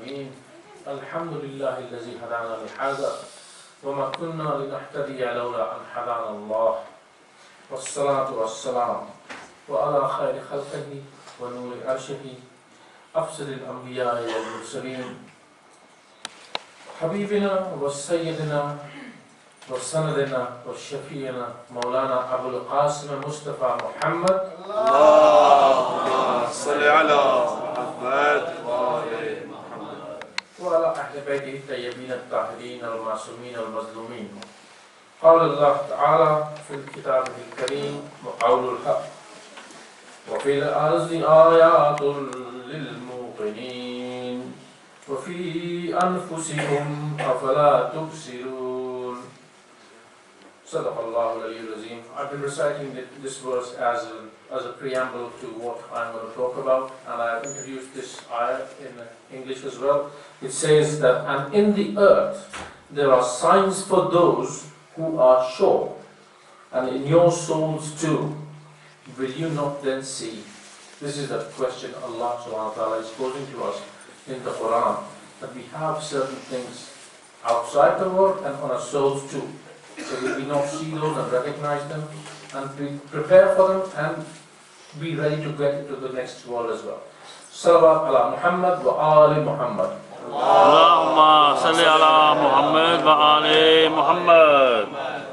العالمين الحمد لله الذي هدانا لهذا وما كنا لنهتدي لولا أن هدانا الله والصلاة والسلام وعلى خير خلقه ونور عرشه أفضل الأنبياء والمرسلين حبيبنا وسيدنا وسندنا وشفينا مولانا أبو القاسم مصطفى محمد اللهم صل على محمد وعلى أهل بيته الطيبين الطاهرين المعصومين المظلومين. قال الله تعالى في الكتاب الكريم وقول الحق وفي الأرض آيات للموقنين وفي أنفسكم أفلا تبصرون. صدق الله العلي العظيم. I've been reciting this verse as a preamble to what I'm going to talk about, and I've introduced this ayah in English as well. It says that, and in the earth there are signs for those who are sure, and in your souls too, will you not then see? This is the question Allah subhanahu wa ta'ala is posing to us in the Quran, that we have certain things outside the world and on our souls too. So will we not see those and recognize them and prepare for them and be ready to get into the next world as well. Salawat ala Muhammad wa ali Muhammad. Allahumma salli ala Muhammad wa ali Muhammad.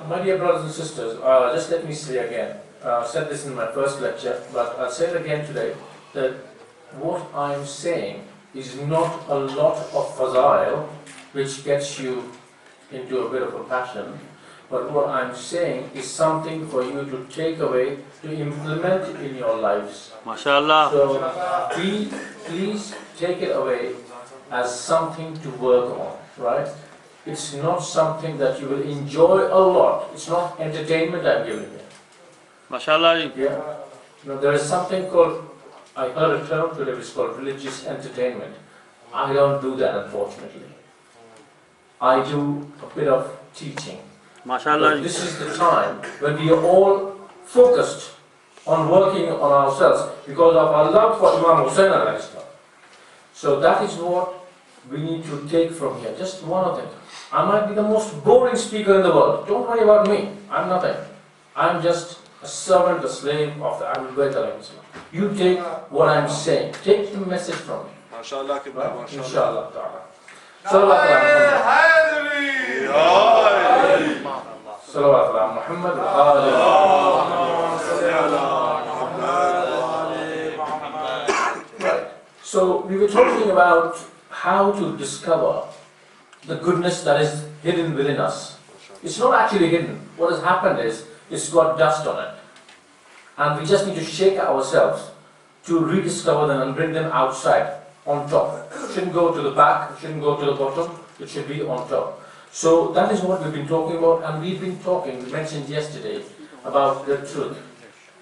My dear brothers and sisters, just let me say again, I said this in my first lecture, but I'll say it again today, that what I'm saying is not a lot of fazail which gets you into a bit of a passion, but what I'm saying is something for you to take away, to implement in your lives. MashaAllah. So please take it away as something to work on, right? It's not something that you will enjoy a lot. It's not entertainment I'm giving you. MashaAllah. Yeah. No, there is something called, I heard a term today, it's called religious entertainment. I don't do that, unfortunately. I do a bit of teaching. MashaAllah. This is the time when we are all focused on working on ourselves because of our love for Imam Hussaini. So that is what we need to take from here. Just one of them. I might be the most boring speaker in the world. Don't worry about me. I'm nothing. I'm just a servant, a slave of the Ahlul Bayt. You take what I'm saying. Take the message from me. MashaAllah. Right? Inshallah ta'ala. Salawat ala Muhammad wa ali Muhammad. Right. So we were talking about how to discover the goodness that is hidden within us. It's not actually hidden. What has happened is it's got dust on it. And we just need to shake ourselves to rediscover them and bring them outside on top. It shouldn't go to the back, it shouldn't go to the bottom, it should be on top. So that is what we've been talking about, and we've been talking, we mentioned yesterday, about the truth,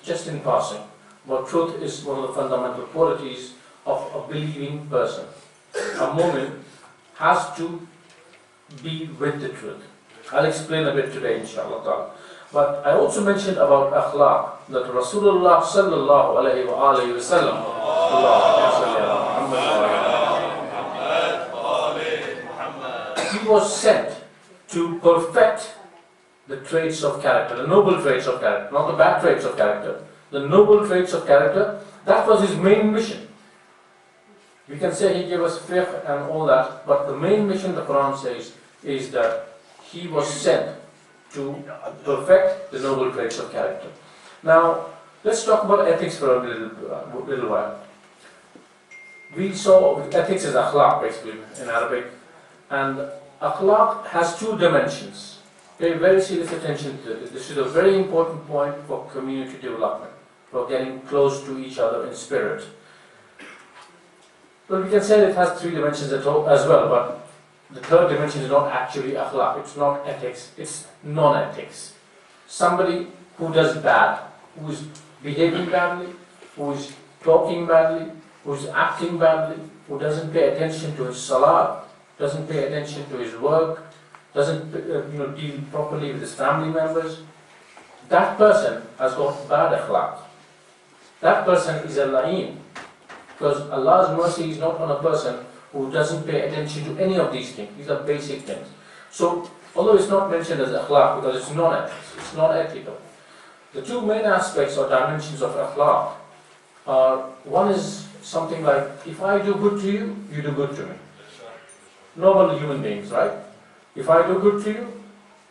just in passing. But truth is one of the fundamental qualities of a believing person. A mu'min has to be with the truth. I'll explain a bit today, inshallah. But I also mentioned about akhlaq, that Rasulullah sallallahu alayhi wa alayhi wa sallam, he was sent to perfect the traits of character, the noble traits of character, not the bad traits of character, the noble traits of character. That was his main mission. We can say he gave us fiqh and all that, but the main mission, the Quran says, is that he was sent to perfect the noble traits of character. Now, let's talk about ethics for a little while. We saw ethics is akhlaq, basically, in Arabic, and akhlaq has two dimensions. Pay very serious attention to this. This is a very important point for community development, for getting close to each other in spirit. Well, we can say it has three dimensions as well, but the third dimension is not actually akhlaq, it's not ethics, it's non-ethics. Somebody who does bad, who is behaving badly, who is talking badly, who is acting badly, who doesn't pay attention to his salah, doesn't pay attention to his work, doesn't deal properly with his family members, that person has got bad akhlaq. That person is a la'een. Because Allah's mercy is not on a person who doesn't pay attention to any of these things. These are basic things. So, although it's not mentioned as akhlaq because it's non-ethics, it's not ethical. The two main aspects or dimensions of akhlaq are, one is something like, if I do good to you, you do good to me. Normal human beings, right? If I do good to you,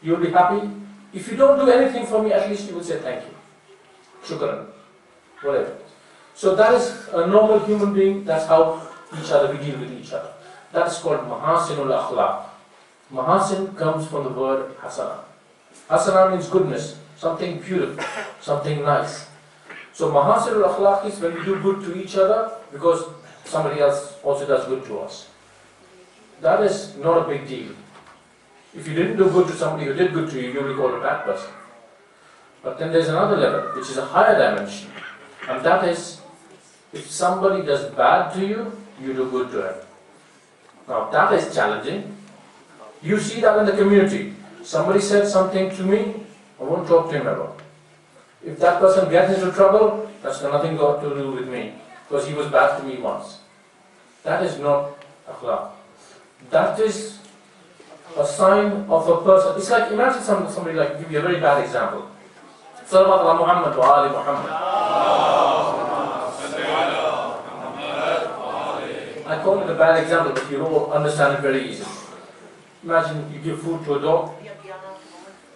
you'll be happy. If you don't do anything for me, at least you will say thank you. Shukran. Whatever. So that is a normal human being, that's how we deal with each other. That's called mahasinul akhlaq. Mahasin comes from the word hasana. Hasana means goodness, something beautiful, something nice. So mahasinul akhlaq is when we do good to each other because somebody else also does good to us. That is not a big deal. If you didn't do good to somebody who did good to you, you'll be called a bad person. But then there's another level, which is a higher dimension. And that is, if somebody does bad to you, you do good to him. Now that is challenging. You see that in the community. Somebody said something to me, I won't talk to him ever. If that person gets into trouble, that's got nothing got to do with me, because he was bad to me once. That is not akhlaq. That is a sign of a person. It's like, imagine somebody like, give you a very bad example. Salawat ala Muhammad wa ali Muhammad. I call it a bad example, but you all understand it very easily. Imagine you give food to a dog.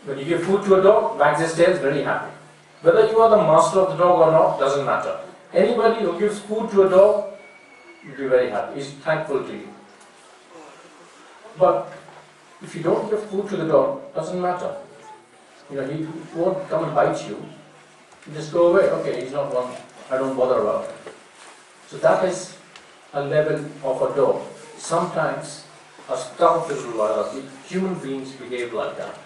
When you give food to a dog, wags his tail, very happy. Whether you are the master of the dog or not, doesn't matter. Anybody who gives food to a dog, you'll be very happy. He's thankful to you. But if you don't give food to the dog, doesn't matter. You know, he won't come and bite you. You just go away. Okay, he's not one. I don't bother about it. So that is a level of a dog. Sometimes, astaghfirullah, human beings behave like that.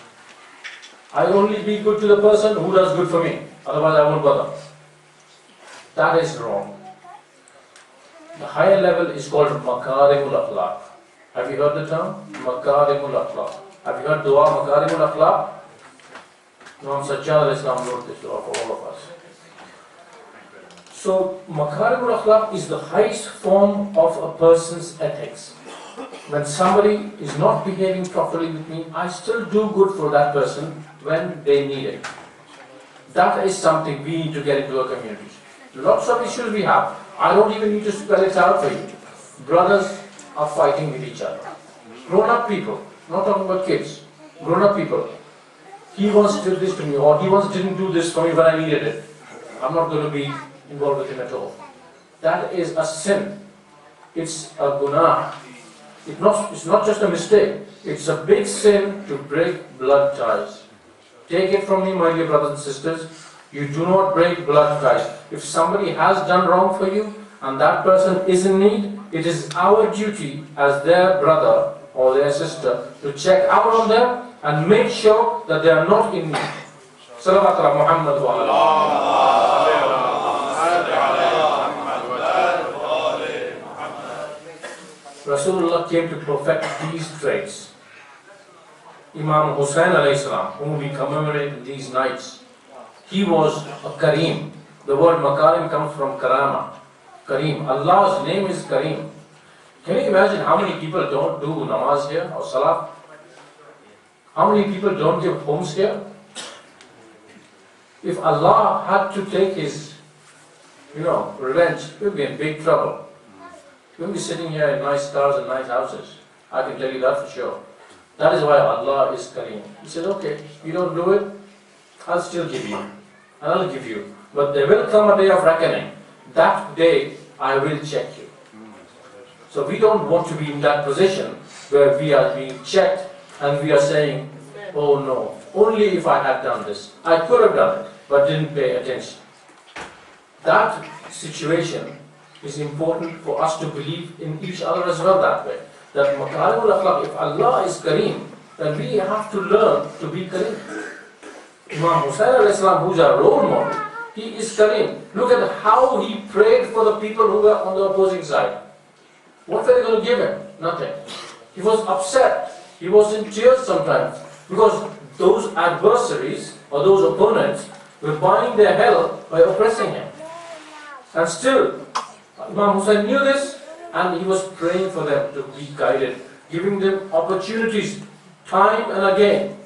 I only be good to the person who does good for me. Otherwise, I won't bother. That is wrong. The higher level is called makarimul akhlaq. Have you heard the term? Makarimul akhlaq. Have you heard dua makarimul akhlaq? Imam Sajjad al-Islam wrote this dua for all of us. So, makarimul akhlaq is the highest form of a person's ethics. When somebody is not behaving properly with me, I still do good for that person when they need it. That is something we need to get into our communities. Lots of issues we have. I don't even need to spell it out for you. Brothers are fighting with each other. Grown-up people, not talking about kids. Grown-up people. He once did this to me, or he once didn't do this for me when I needed it. I'm not going to be involved with him at all. That is a sin. It's a gunah. It's not just a mistake. It's a big sin to break blood ties. Take it from me, my dear brothers and sisters. You do not break blood ties. If somebody has done wrong for you and that person is in need, it is our duty as their brother or their sister to check out on them and make sure that they are not in need. Salawat ala Muhammad wa ala. Rasulullah came to perfect these traits. Imam Hussaini alayhi salam, whom we commemorate these nights, he was a Kareem. The word Makarim comes from Karama. Kareem. Allah's name is Kareem. Can you imagine how many people don't do namaz here or salah? How many people don't give homes here? If Allah had to take his, revenge, we would be in big trouble. We wouldn't be sitting here in nice cars and nice houses. I can tell you that for sure. That is why Allah is Kareem. He said, okay, you don't do it, I'll still give you. I'll give you. But there will come a day of reckoning. That day, I will check you. So we don't want to be in that position where we are being checked and we are saying, oh no, only if I had done this. I could have done it, but didn't pay attention. That situation is important for us to believe in each other as well that way. That makarimul akhlaq, if Allah is Kareem, then we have to learn to be Kareem. Imam Hussaini alayhi salam, who's our role model, he is Kareem. Look at how he prayed for the people who were on the opposing side. What were they going to give him? Nothing. He was upset. He was in tears sometimes because those adversaries or those opponents were buying their hell by oppressing him. And still, Imam Hussain knew this, And he was praying for them to be guided, giving them opportunities time and again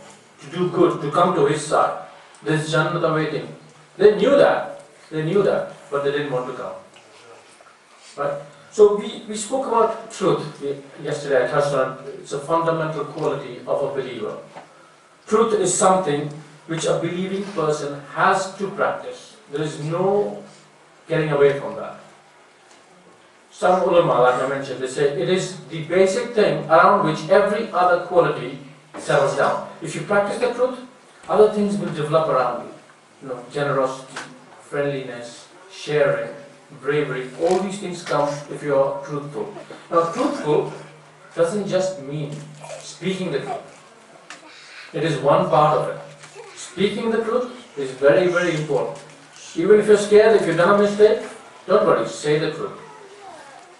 to do good, to come to his side. There's Jannat awaiting. They knew that, but they didn't want to come. Right? So we spoke about truth yesterday. I touched on it. It's a fundamental quality of a believer. Truth is something which a believing person has to practice. There is no getting away from that. Some ulama, like I mentioned, they say it is the basic thing around which every other quality settles down. If you practice the truth, other things will develop around you. Generosity, friendliness, sharing, bravery, all these things come if you are truthful. Now, truthful doesn't just mean speaking the truth. It is one part of it. Speaking the truth is very, very important. Even if you're scared, if you've done a mistake, don't worry, say the truth.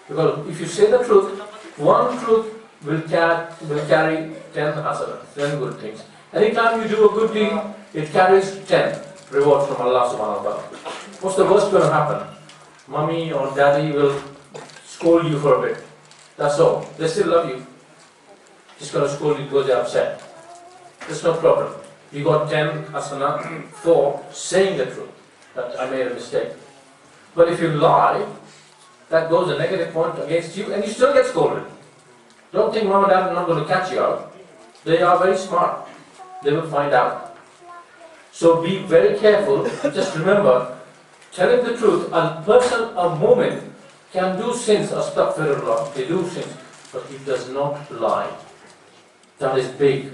Because if you say the truth, one truth will carry 10 hasanat, 10 good things. Anytime you do a good deed, it carries 10 rewards from Allah subhanahu wa ta'ala. What's the worst going to happen? Mommy or daddy will scold you for a bit. That's all. They still love you. Just going to scold you because they're upset. There's no problem. You got 10 hasanat for saying the truth, that I made a mistake. But if you lie, that goes a negative point against you and you still get scolded. Don't think mom and dad are not going to catch you out. They are very smart. They will find out. So be very careful. Just remember, telling the truth, a person, a moment, can do sins, astaghfirullah, they do sins, but he does not lie. That is big.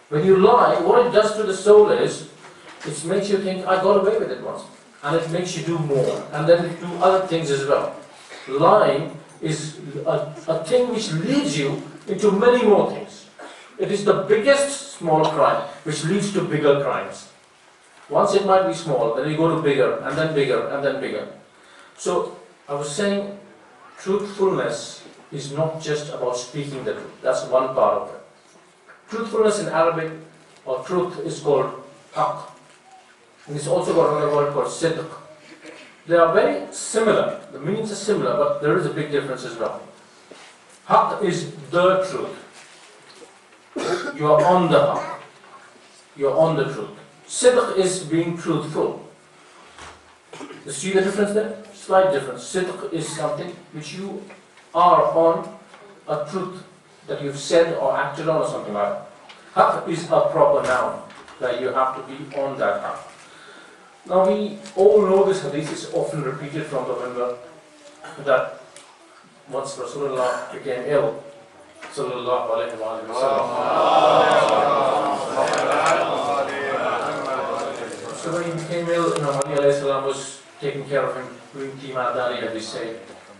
When you lie, what it does to the soul is, it makes you think, I got away with it once. And it makes you do more. And then do other things as well. Lying is a thing which leads you into many more things. It is the biggest small crime which leads to bigger crimes. Once it might be small, then you go to bigger, and then bigger, and then bigger. So, I was saying, truthfulness is not just about speaking the truth. That's one part of it. Truthfulness in Arabic, or truth, is called haqq. And it's also got another word called sidq. They are very similar. The meanings are similar, but there is a big difference as well. Haqq is the truth. You are on the haqq. You are on the truth. Sidq is being truthful. You see the difference there? Slight difference. Sidq is something which you are on a truth that you've said or acted on or something like that. Haqq is a proper noun that you have to be on that haqq. Now we all know this hadith is often repeated from the member that once Rasulullah became ill, sallallahu alayhi wa sallam. So when he became ill, Imam Ali alayhi salam was taking care of him, doing timadari as we say.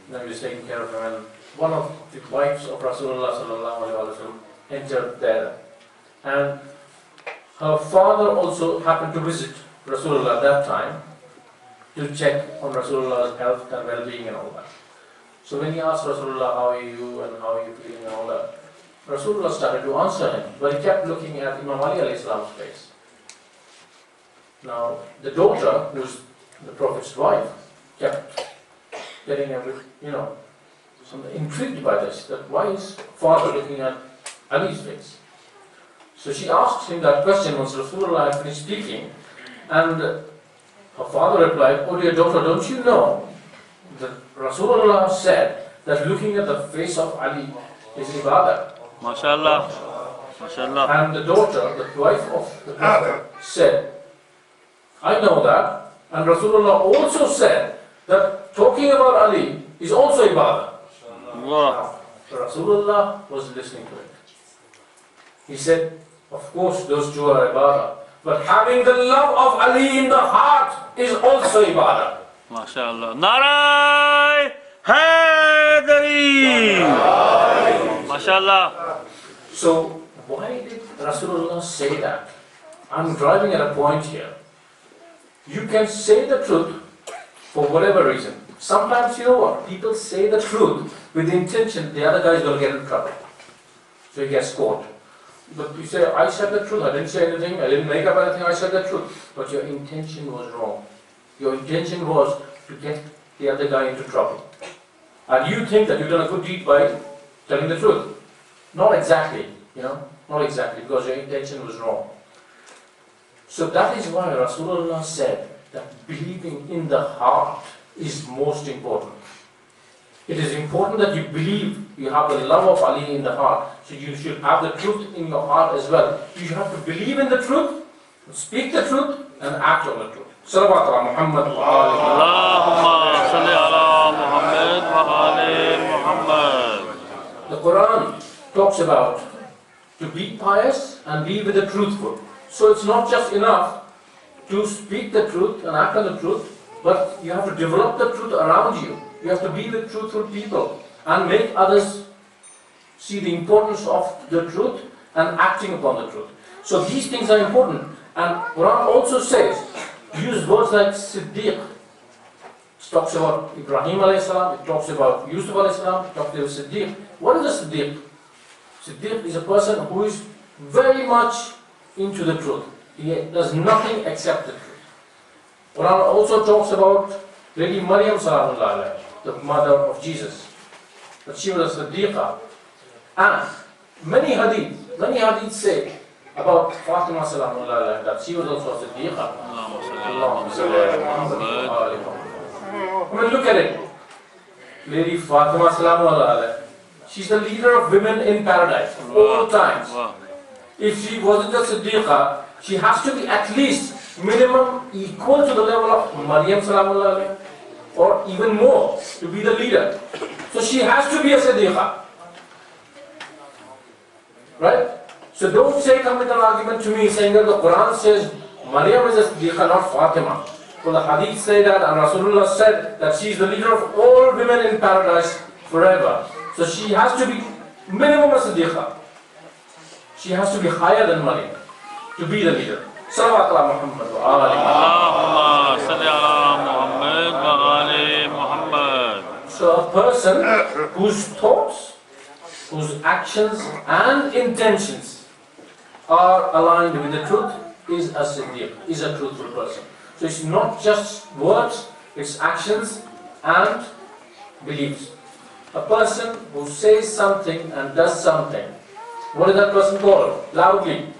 Then he was taking care of him, and one of the wives of Rasulullah sallallahu alayhi wa sallam entered there. And her father also happened to visit Rasulullah at that time to check on Rasulullah's health and well-being and all that. So when he asked Rasulullah, how are you and how are you feeling and all that, Rasulullah started to answer him, but he kept looking at Imam Ali alayhi salam's face. Now, the daughter, who's the Prophet's wife, kept getting a bit, intrigued by this, that why is father looking at Ali's face? So she asked him that question once Rasulullah had finished speaking, and her father replied, oh dear daughter, don't you know that Rasulullah said that looking at the face of Ali is ibadah? MashaAllah. MashaAllah. And the daughter, the wife of the Prophet, said, I know that. And Rasulullah also said that talking about Ali is also ibadah. Wow. Rasulullah was listening to it. He said, of course those two are ibadah, but having the love of Ali in the heart is also ibadah. MashaAllah. Narai Haidari. MashaAllah. So why did Rasulullah say that? I'm driving at a point here. You can say the truth for whatever reason. Sometimes, you know what, people say the truth with the intention the other guy is going to get in trouble. So he gets caught. But you say, I said the truth, I didn't say anything, I didn't make up anything, I said the truth. But your intention was wrong. Your intention was to get the other guy into trouble. And you think that you've done a good deed by telling the truth. Not exactly, not exactly, because your intention was wrong. So that is why Rasulullah said that believing in the heart is most important. It is important that you believe, you have the love of Ali in the heart. So you should have the truth in your heart as well. You have to believe in the truth, speak the truth, and act on the truth. Salawat ala Muhammad wa ali Allahumma salli ala Muhammad wa ali Muhammad. The Quran talks about to be pious and be with the truthful. So it's not just enough to speak the truth and act on the truth, but you have to develop the truth around you. You have to be with truthful people and make others see the importance of the truth and acting upon the truth. So these things are important. And Quran also says, use words like Siddiq. It talks about Ibrahim alayhi salam, it talks about Yusuf alayhi salam, it talks about Siddiq. What is a Siddiq? Siddiq is a person who is very much into the truth. He does nothing except the truth. Quran also talks about Lady Maryam salamullah alayha, the mother of Jesus, that she was a Siddiqa. And many hadiths say about Fatima salamullah alayha, that she was also a Siddiqa. I mean, look at it. Lady Fatima salamullah alayha, she's the leader of women in paradise, all times. If she wasn't a Siddiqa, she has to be at least minimum equal to the level of Maryam salamullah alayha, or even more, to be the leader. So she has to be a Siddiqa. Right? So don't come with an argument to me saying that the Quran says Maryam is a Siddiqa, not Fatima. Well, the hadith say that, and Rasulullah said that she is the leader of all women in paradise forever. So she has to be minimum a Siddiqa. She has to be higher than Maryam to be the leader. Salawat ala Muhammad wa ali Allahumma salli ala Muhammad wa ali Muhammad. So a person whose thoughts, whose actions and intentions are aligned with the truth is a Siddiq, is a truthful person. So it's not just words, it's actions and beliefs. A person who says something and does something, what is that person called? Loudly.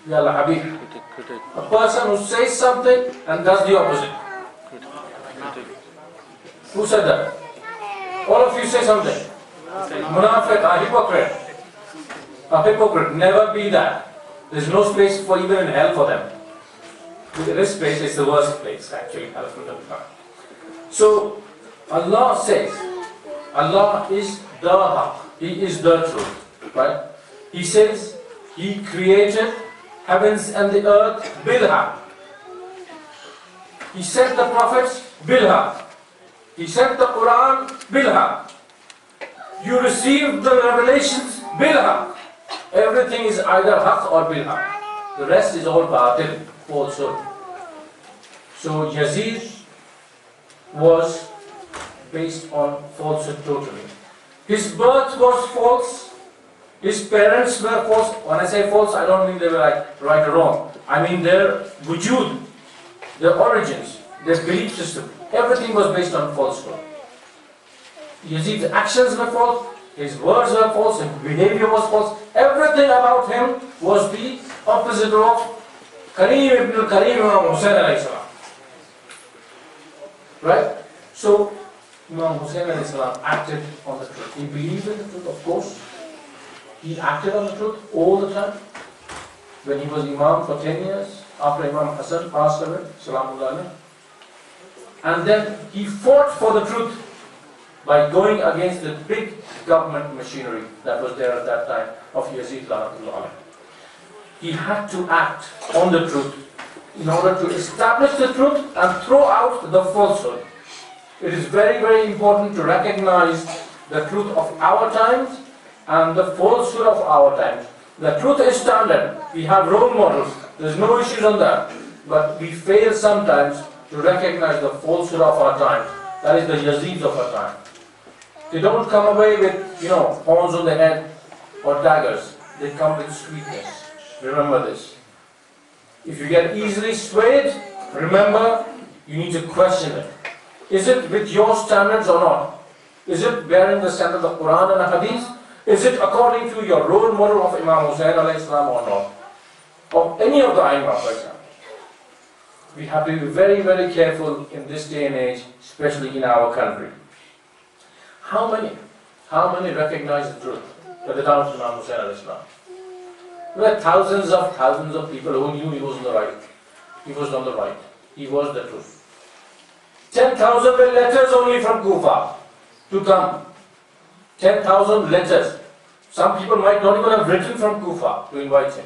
Yalla Habib. A person who says something and does the opposite. Who said that? All of you say something. Munafiq, a hypocrite. A hypocrite, never be that. There's no space for even in hell for them. This place is the worst place, actually. So, Allah says, Allah is the Haqq. He is the truth. Right? He says, He created heavens and the earth bil Haqq. He sent the prophets bil Haqq. He sent the Quran bil Haqq. You received the revelations bil Haqq. Everything is either Haqq or bil Haqq. The rest is all batil, falsehood. So Yazid was based on falsehood totally. His birth was false. His parents were false. When I say false, I don't mean they were like right or wrong. I mean their wujud, their origins, their belief system. Everything was based on falsehood. Yazid's actions were false. His words were false. His behavior was false. Everything about him was the opposite of Kareem ibn Kareem Imam Hussain alayhi salam. Right? So, Imam Hussain alayhi salam acted on the truth. He believed in the truth, of course. He acted on the truth all the time. When he was Imam for 10 years, after Imam Hassan passed away, salamullah alayhi. And then he fought for the truth by going against the big government machinery that was there at that time of Yazid Lanatullah. He had to act on the truth in order to establish the truth and throw out the falsehood. It is very, very important to recognize the truth of our times and the falsehood of our times. The truth is standard. We have role models. There's no issues on that. But we fail sometimes to recognize the falsehood of our time. That is the Yazids of our time. They don't come away with, horns on the head or daggers. They come with sweetness. Remember this. If you get easily swayed, remember, you need to question it. Is it with your standards or not? Is it bearing the standard of Quran and Hadith? Is it according to your role model of Imam Hussain alayhi salam or not? Of any of the Aimah, for example. We have to be very, very careful in this day and age, especially in our country. How many recognize the truth at the time of Imam Hussain alayhi salam? There were thousands of people who knew he was on the right. He was on the right. He was the truth. 10,000 were letters only from Kufa to come. 10,000 letters. Some people might not even have written from Kufa to invite him.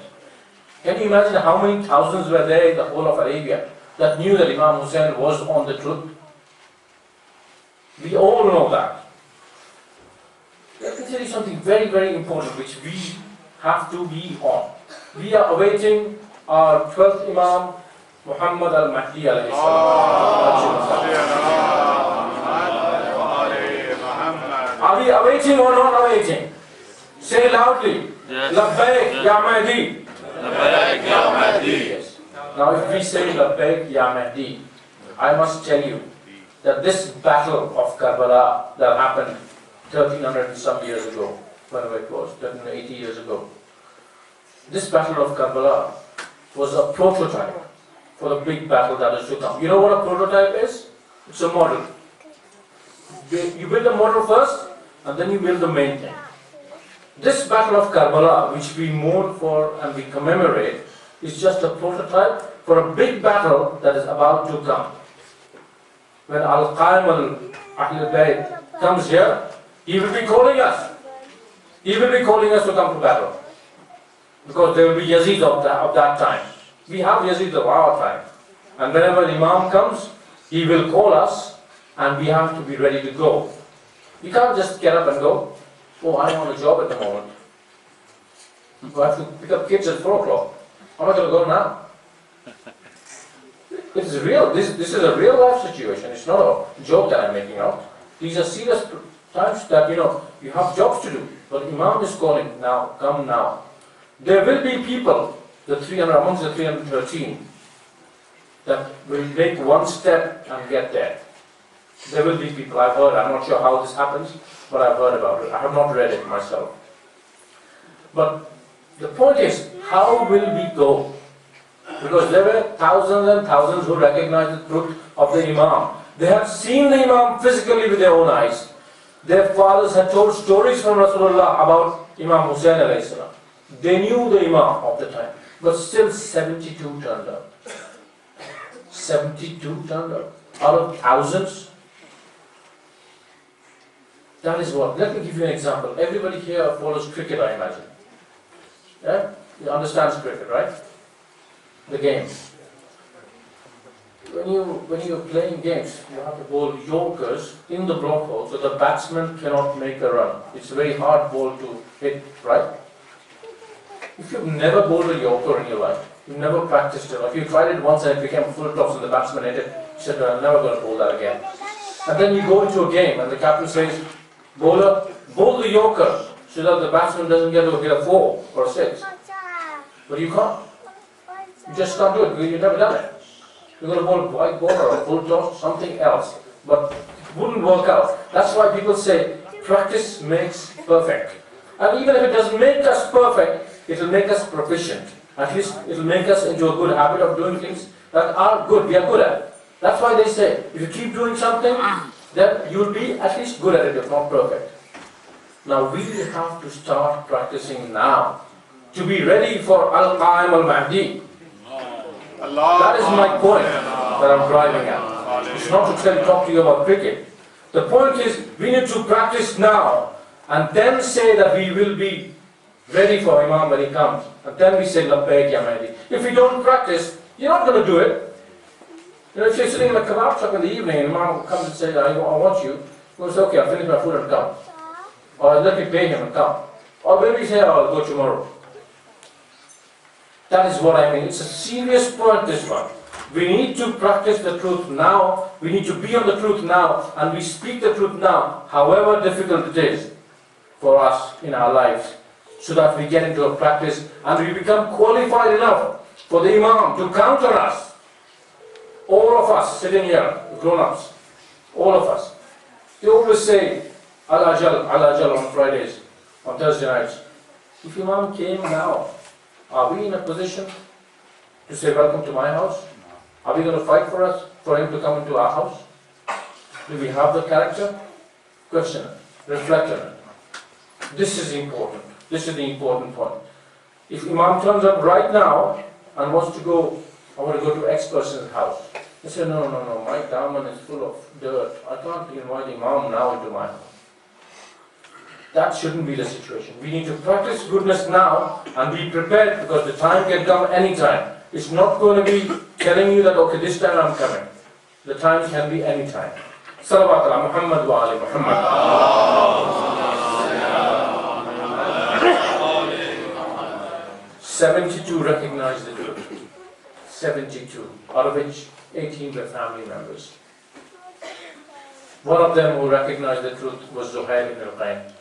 Can you imagine how many thousands were there in the whole of Arabia that knew that Imam Hussain was on the truth? We all know that. Let me tell you something very, very important which we have to be on. We are awaiting our 12th Imam, Muhammad al-Mahdi alayhi salam. Are we awaiting or not awaiting? Say loudly. Yes. Labbaik ya Mahdi. Labbaik ya Mahdi. Yes. Now if we say Labbaik ya Mahdi, I must tell you that this battle of Karbala that happened 1300 and some years ago, whenever it was, 1380 years ago, this battle of Karbala was a prototype for the big battle that is to come. You know what a prototype is? It's a model. You build a model first, and then you build the main thing. This battle of Karbala, which we mourn for and we commemorate, is just a prototype for a big battle that is about to come. When Al-Qaim al-Ahl Bayt comes here, he will be calling us. He will be calling us to come to battle. Because there will be Yazid of that time. We have Yazid of our time. And whenever Imam comes, he will call us and we have to be ready to go. You can't just get up and go. Oh, I'm on a job at the moment. I have to pick up kids at 4 o'clock. How am I going to go now? It is real. This is a real life situation. It's not a joke that I'm making out. These are serious times that, you have jobs to do. But Imam is calling now, come now. There will be people, amongst the 313, that will take one step and get there. There will be people, I've heard, I'm not sure how this happens, but I've heard about it. I have not read it myself. But the point is, how will we go? Because there were thousands and thousands who recognized the truth of the Imam. They had seen the Imam physically with their own eyes. Their fathers had told stories from Rasulullah about Imam Hussain alayhi salam. They knew the Imam of the time. But still 72 turned up. 72 turned up. Out of thousands. That is what. Let me give you an example. Everybody here follows cricket, I imagine. Yeah? You understand cricket, right? The game. When you're playing games, you have to bowl Yorkers in the block hole so the batsman cannot make a run. It's a very hard ball to hit, right? If you've never bowled a Yorker in your life, you've never practiced it, if you tried it once and it became full toss and the batsman hit it, you said, I'm never going to bowl that again. And then you go into a game and the captain says, bowler, bowl the Yorker so that the batsman doesn't get to hit a 4 or a 6. But you can't. You just can't do it because you've never done it. You're going to bowl a white ball or a full toss, something else. But it wouldn't work out. That's why people say, practice makes perfect. And even if it doesn't make us perfect, it will make us proficient. At least it will make us into a good habit of doing things that are good, we are good at. That's why they say, if you keep doing something, then you will be at least good at it, if not perfect. Now we have to start practicing now, to be ready for Al-Qaim al-Mahdi. That is my point that I'm driving at. It's not to talk to you about cricket. The point is, we need to practice now, and then say that we will be ready for Imam when he comes. And then we say, Labbaik ya Mahdi. If we don't practice, you're not going to do it. If you're sitting in a kebab shop in the evening and Imam comes and says, I want you, you say, okay, I'll finish my food and come. Or let me pay him and come. Or maybe say, I'll go tomorrow. That is what I mean. It's a serious point, this one. We need to practice the truth now. We need to be on the truth now. And we speak the truth now, however difficult it is for us in our lives, so that we get into a practice and we become qualified enough for the Imam to counter us. All of us sitting here, grown-ups, all of us. They always say, Al-Ajal on Fridays, on Thursday nights. If Imam came now, are we in a position to say, welcome to my house? Are we going to fight for him to come into our house? Do we have the character? Question it, reflect on it. This is important. This is the important point. If Imam turns up right now and wants to go, I want to go to X person's house. They say, no, my daman is full of dirt. I can't invite Imam now into my house. That shouldn't be the situation. We need to practice goodness now and be prepared, because the time can come anytime. It's not going to be telling you that, okay, this time I'm coming. The time can be any time. Salawat ala Muhammad wa ali Muhammad. 72 recognized the truth. 72, out of which 18 were family members. One of them who recognized the truth was Zuhair ibn al-Qayn.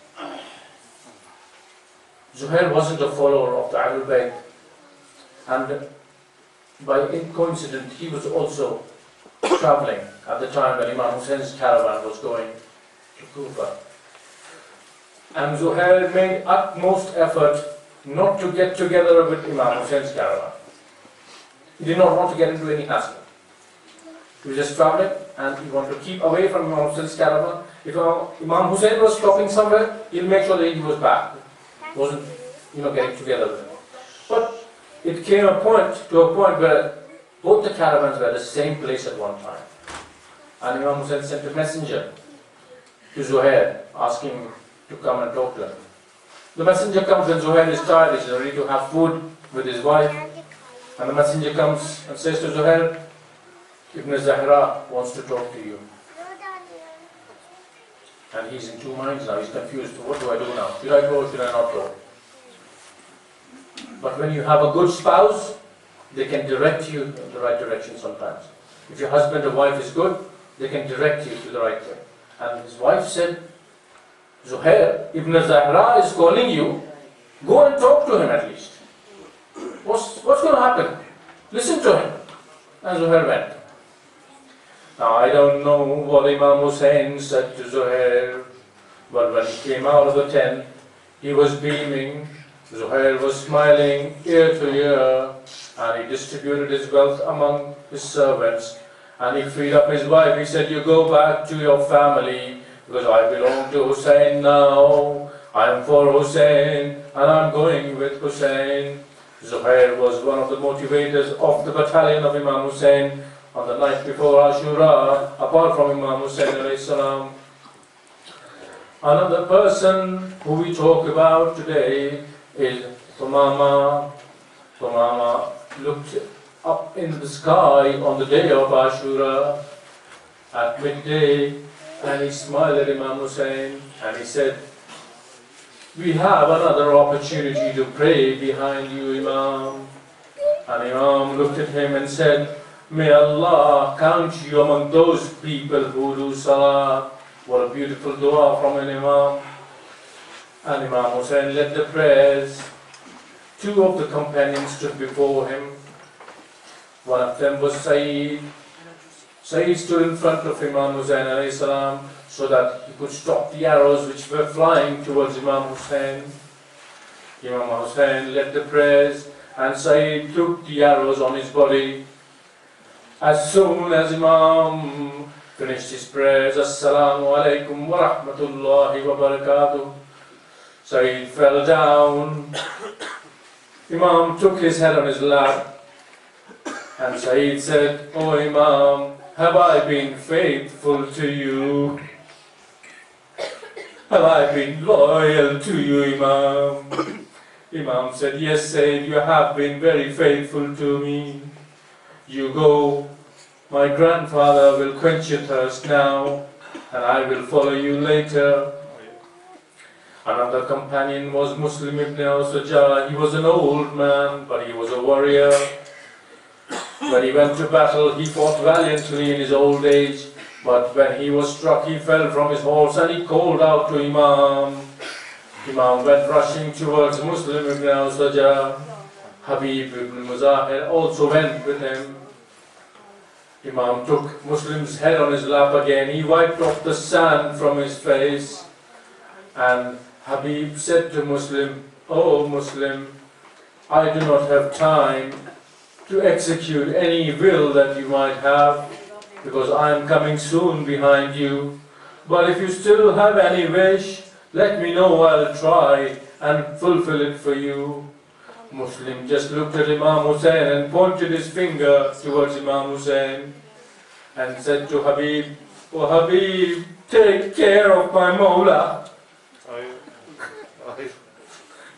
Zuhair wasn't a follower of the Ahlul Bayt, and by coincidence he was also traveling at the time when Imam Hussein's caravan was going to Kufa. And Zuhair made utmost effort not to get together with Imam Hussein's caravan. He did not want to get into any hassle. He was just traveling and he wanted to keep away from Imam Hussein's caravan. If Imam Hussein was stopping somewhere, he'll make sure that he was back. Wasn't, getting together with him. But it came to a point where both the caravans were at the same place at one time. And Imam Hussein sent a messenger to Zuhair asking him to come and talk to him. The messenger comes when Zuhair is tired, he's ready to have food with his wife. And the messenger comes and says to Zuhair, Ibn Zahra wants to talk to you. And he's in two minds now, he's confused. What do I do now? Should I go or should I not go? But when you have a good spouse, they can direct you in the right direction sometimes. If your husband or wife is good, they can direct you to the right way. And his wife said, Zuhair, Ibn Zahra is calling you, go and talk to him at least. What's going to happen? Listen to him. And Zuhair went. Now I don't know what Imam Hussein said to Zuhair, but when he came out of the tent, he was beaming, Zuhair was smiling ear to ear, and he distributed his wealth among his servants, and he freed up his wife. He said, you go back to your family, because I belong to Hussein now, I am for Hussein, and I'm going with Hussein. Zuhair was one of the motivators of the battalion of Imam Hussein on the night before Ashura, apart from Imam Hussein alayhi salam. Another person who we talk about today is Thumama. Thumama looked up in the sky on the day of Ashura at midday, and he smiled at Imam Hussein and he said, we have another opportunity to pray behind you, Imam. And Imam looked at him and said, may Allah count you among those people who do salah. What a beautiful dua from an Imam. And Imam Hussein led the prayers. Two of the companions stood before him. One of them was Syed. Syed stood in front of Imam Hussein alayhi salam so that he could stop the arrows which were flying towards Imam Hussein. Imam Hussein led the prayers and Syed took the arrows on his body. As soon as Imam finished his prayers, Assalamu alaikum wa rahmatullahi wa barakatuh, Syed fell down. Imam took his head on his lap and Syed said, oh Imam, have I been faithful to you? Have I been loyal to you, Imam? Imam said, yes Syed, you have been very faithful to me. You go, my grandfather will quench your thirst now, and I will follow you later. Another companion was Muslim ibn al-Sajjah. He was an old man, but he was a warrior. When he went to battle, he fought valiantly in his old age, but when he was struck, he fell from his horse and he called out to Imam. Imam went rushing towards Muslim ibn al-Sajjah. Habib ibn Muzahir also went with him. Imam took Muslim's head on his lap again. He wiped off the sand from his face. And Habib said to Muslim, "Oh Muslim, I do not have time to execute any will that you might have, because I am coming soon behind you. But if you still have any wish, let me know, I'll try and fulfill it for you." Muslim just looked at Imam Hussain and pointed his finger towards Imam Hussain and said to Habib, "Oh Habib, take care of my Mawla.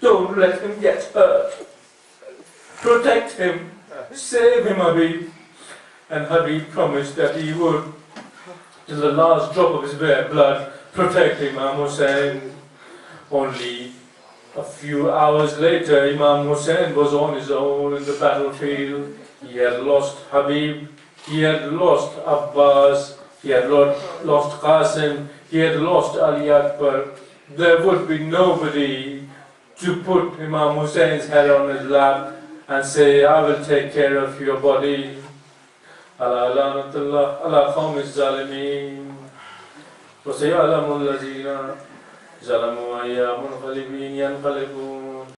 Don't let him get hurt. Protect him. Save him, Habib." And Habib promised that he would, till the last drop of his bare blood, protect Imam Hussain. Only a few hours later, Imam Hussain was on his own in the battlefield. He had lost Habib, he had lost Abbas, he had lost Qasim, he had lost Ali Akbar. There would be nobody to put Imam Hussein's head on his lap and say, "I will take care of your body." Ala lanatullah ala qawmiz zalimin. Wa sayalamu allazina zalamu ayya munqalibin yanqalibun.